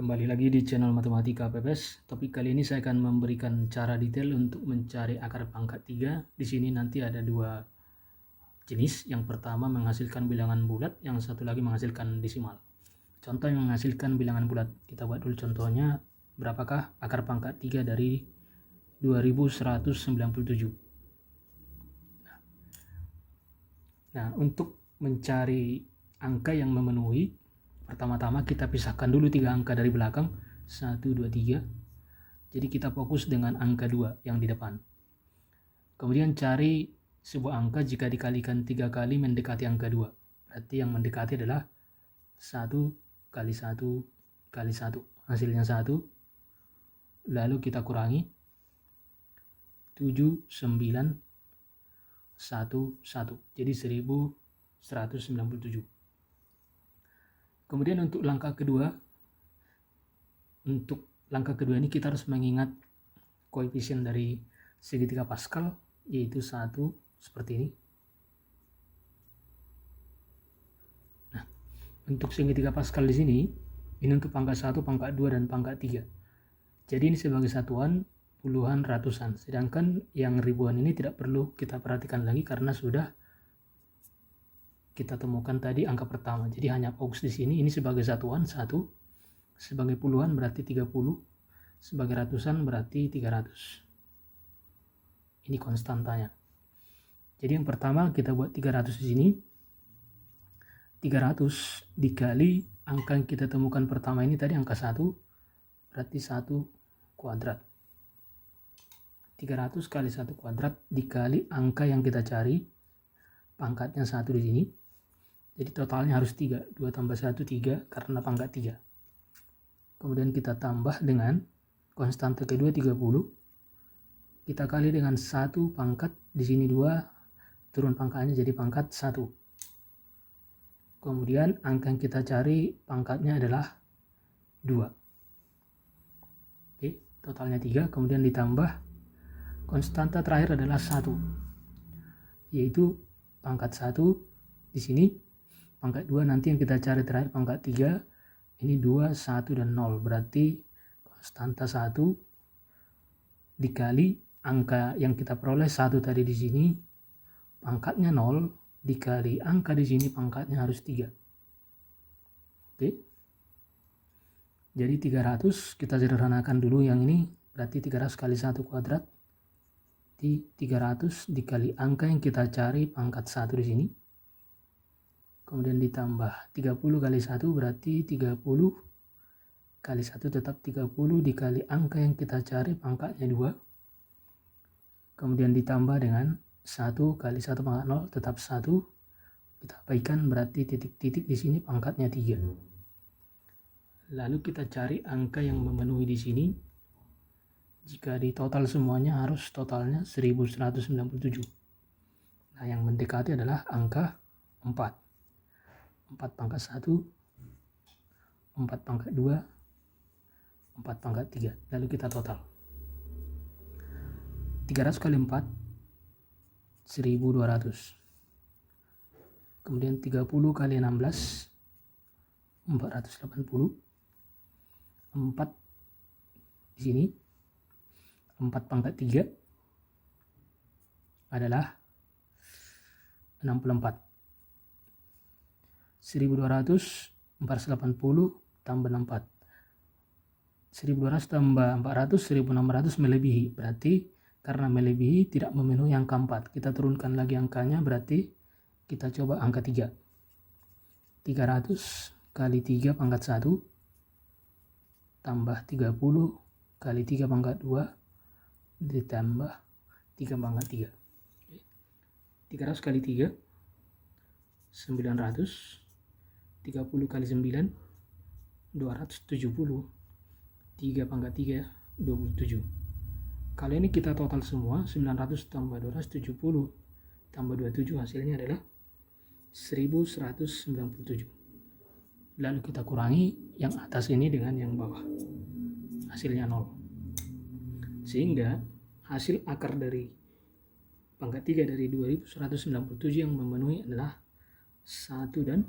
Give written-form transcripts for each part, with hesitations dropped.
Kembali lagi di channel Matematika PPS. Topik kali ini saya akan memberikan cara detail untuk mencari akar pangkat 3. Di sini nanti ada dua jenis. Yang pertama menghasilkan bilangan bulat, yang satu lagi menghasilkan desimal. Contoh yang menghasilkan bilangan bulat. Kita buat dulu contohnya. Berapakah akar pangkat 3 dari 2197? Nah, untuk mencari angka yang memenuhi, pertama-tama kita pisahkan dulu 3 angka dari belakang, 1, 2, 3. Jadi kita fokus dengan angka 2 yang di depan. Kemudian cari sebuah angka jika dikalikan 3 kali mendekati angka 2. Berarti yang mendekati adalah 1 kali 1 kali 1. Hasilnya 1. Lalu kita kurangi 7, 9, 1, 1. Jadi 1197. Kemudian untuk langkah kedua ini kita harus mengingat koefisien dari segitiga Pascal, yaitu 1 seperti ini. Nah, untuk segitiga Pascal di sini, ini untuk pangkat 1, pangkat 2, dan pangkat 3. Jadi ini sebagai satuan puluhan, ratusan. Sedangkan yang ribuan ini tidak perlu kita perhatikan lagi karena sudah kita temukan tadi angka pertama. Jadi hanya fokus di sini. Ini sebagai satuan 1, sebagai puluhan berarti 30, sebagai ratusan berarti 300. Ini konstantanya. Jadi yang pertama kita buat 300 di sini. 300 dikali angka yang kita temukan pertama ini tadi angka 1, berarti 1 kuadrat. 300 kali 1 kuadrat dikali angka yang kita cari, pangkatnya 1 di sini. Jadi totalnya harus 3. 2 tambah 1, 3 karena pangkat 3. Kemudian kita tambah dengan konstanta kedua 30. Kita kali dengan 1 pangkat. Di sini 2. Turun pangkatnya jadi pangkat 1. Kemudian angka yang kita cari pangkatnya adalah 2. Oke, totalnya 3. Kemudian ditambah konstanta terakhir adalah 1. Yaitu pangkat 1 di sini. Pangkat 2 nanti yang kita cari terakhir pangkat 3. Ini 2, 1, dan 0. Berarti konstanta 1 dikali angka yang kita peroleh 1 tadi di sini. Pangkatnya 0 dikali angka di sini pangkatnya harus 3. Oke. Jadi 300 kita sederhanakan dulu yang ini. Berarti 300 kali 1 kuadrat. Di 300 dikali angka yang kita cari pangkat 1 di sini. Kemudian ditambah 30 kali 1 berarti 30 kali 1 tetap 30 dikali angka yang kita cari pangkatnya 2. Kemudian ditambah dengan 1 kali 1 pangkat 0 tetap 1. Kita abaikan berarti titik-titik di sini pangkatnya 3. Lalu kita cari angka yang memenuhi di sini. Jika di total semuanya harus totalnya 1197. Nah, yang mendekati adalah angka 4. 4 pangkat 1, 4 pangkat 2, 4 pangkat 3. Lalu kita total. 300 kali 4, 1200. Kemudian 30 kali 16, 480. 4 di sini. 4 pangkat 3 adalah 64. 1200, 480 tambah 64. 1200 tambah 400, 1600 melebihi. Berarti karena melebihi tidak memenuhi angka 4. Kita turunkan lagi angkanya, berarti kita coba angka 3. 300 kali 3 pangkat 1 tambah 30 kali 3 pangkat 2 ditambah 3 pangkat 3. 300 kali 3 900. 30 kali 9 270. 3 pangkat 3 27. Kali ini kita total semua. 900 tambah 270 tambah 27 hasilnya adalah 1197. Lalu kita kurangi yang atas ini dengan yang bawah, hasilnya 0. Sehingga hasil akar dari pangkat 3 dari 2197 yang memenuhi adalah 1 dan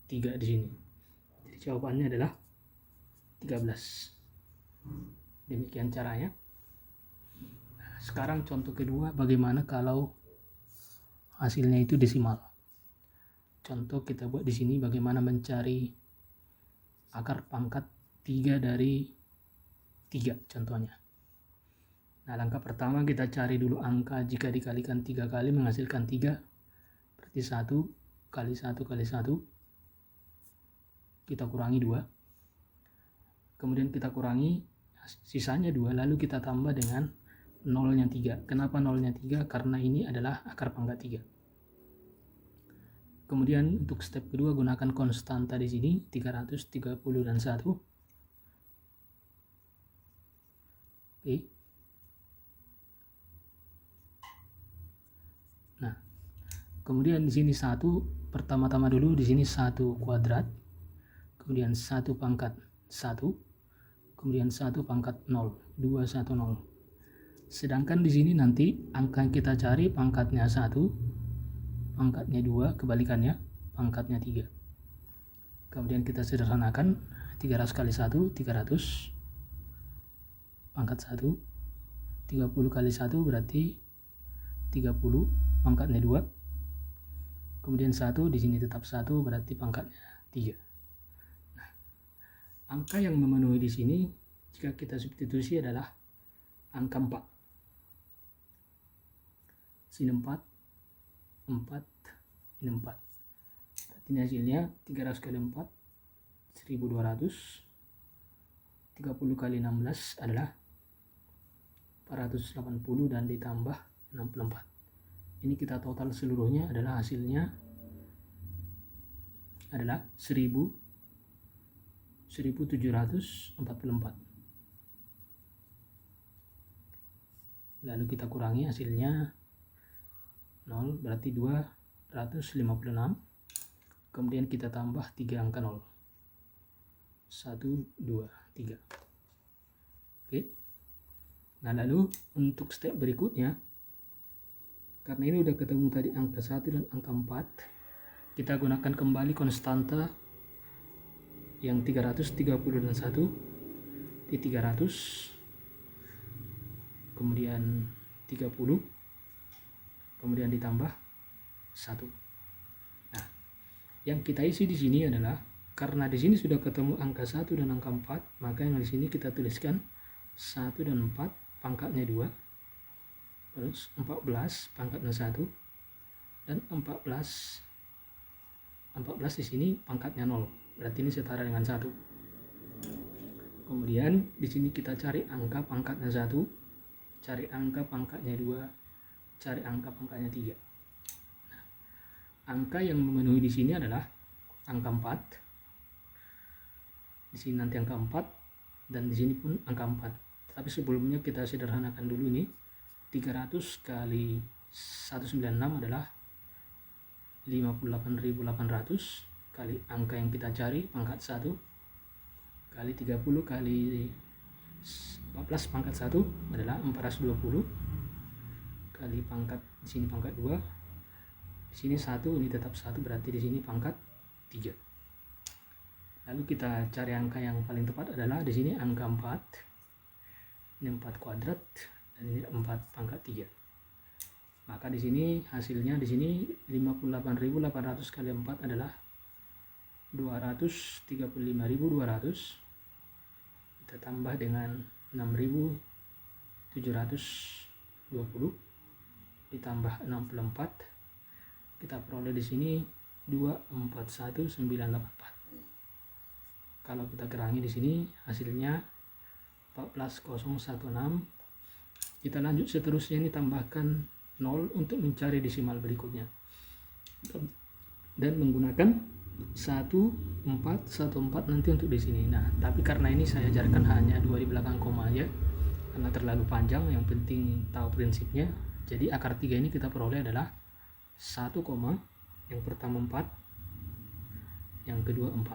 3 di sini. Jadi jawabannya adalah 13. Demikian caranya. Nah, sekarang contoh kedua, bagaimana kalau hasilnya itu desimal. Contoh kita buat di sini bagaimana mencari akar pangkat 3 dari 3 contohnya. Nah, langkah pertama kita cari dulu angka jika dikalikan 3 kali menghasilkan 3. Berarti 1 kali 1 kali 1. Kita kurangi 2. Kemudian kita kurangi sisanya 2, lalu kita tambah dengan nolnya 3. Kenapa nolnya 3? Karena ini adalah akar pangkat 3. Kemudian untuk step kedua gunakan konstanta di sini 330 dan 1. Oke. Nah, kemudian di sini 1, pertama-tama dulu di sini 1 kuadrat, kemudian 1 pangkat 1, kemudian 1 pangkat 0, 210. Sedangkan di sini nanti angka yang kita cari pangkatnya 1, pangkatnya 2, kebalikannya pangkatnya 3. Kemudian kita sederhanakan 300 kali 1, 300 pangkat 1, 30 kali 1 berarti 30, pangkatnya 2. Kemudian 1 di sini tetap 1 berarti pangkatnya 3. Nah, angka yang memenuhi di sini jika kita substitusi adalah angka 4. Sini 4, 4, ini 4. Berarti ini hasilnya 300 kali 4, 1200. 30 kali 16 adalah 480 dan ditambah 64. Ini kita total seluruhnya adalah hasilnya adalah 1744. Lalu kita kurangi hasilnya 0, berarti 256. Kemudian kita tambah 3 angka 0. 1, 2, 3. Oke. Nah, lalu untuk step berikutnya, karena ini udah ketemu tadi angka 1 dan angka 4, kita gunakan kembali konstanta yang 330 dan 1 di 300, kemudian 30, kemudian ditambah 1. Nah, yang kita isi di sini adalah karena di sini sudah ketemu angka 1 dan angka 4, maka yang di sini kita tuliskan 1 dan 4 pangkatnya 2, terus 14 pangkatnya 1, dan 14 di sini pangkatnya 0. Berarti ini setara dengan 1. Kemudian di sini kita cari angka pangkatnya 1, cari angka pangkatnya 2, cari angka pangkatnya 3. Nah, angka yang memenuhi di sini adalah angka 4. Di sini nanti angka 4 dan di sini pun angka 4. Tapi sebelumnya kita sederhanakan dulu ini. 300 kali 196 adalah 58.800 kali angka yang kita cari pangkat 1 kali 30 kali 14 pangkat 1 adalah 420 kali pangkat di sini pangkat 2, di sini 1, ini tetap 1 berarti di sini pangkat 3. Lalu kita cari angka yang paling tepat adalah di sini angka 4. Ini 4 kuadrat dan ini 4 pangkat 3. Maka di sini hasilnya di sini 58.800 kali 4 adalah 235.200. Kita tambah dengan 6.720 ditambah 64. Kita peroleh di sini 241984. Kalau kita kurangi di sini hasilnya 14016. Kita lanjut seterusnya, ini tambahkan 0 untuk mencari desimal berikutnya. Dan menggunakan 1414 nanti untuk di sini. Nah, tapi karena ini saya ajarkan hanya 2 di belakang koma aja karena terlalu panjang, yang penting tahu prinsipnya. Jadi akar 3 ini kita peroleh adalah 1, yang pertama 4, yang kedua 4.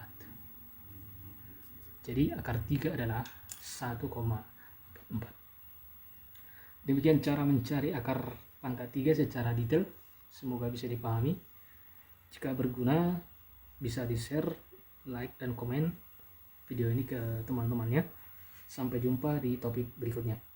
Jadi akar 3 adalah 1,44. Demikian cara mencari akar pangkat 3 secara detail. Semoga bisa dipahami. Jika berguna, bisa di-share, like, dan komen. video ini ke teman-temannya. Sampai jumpa di topik berikutnya.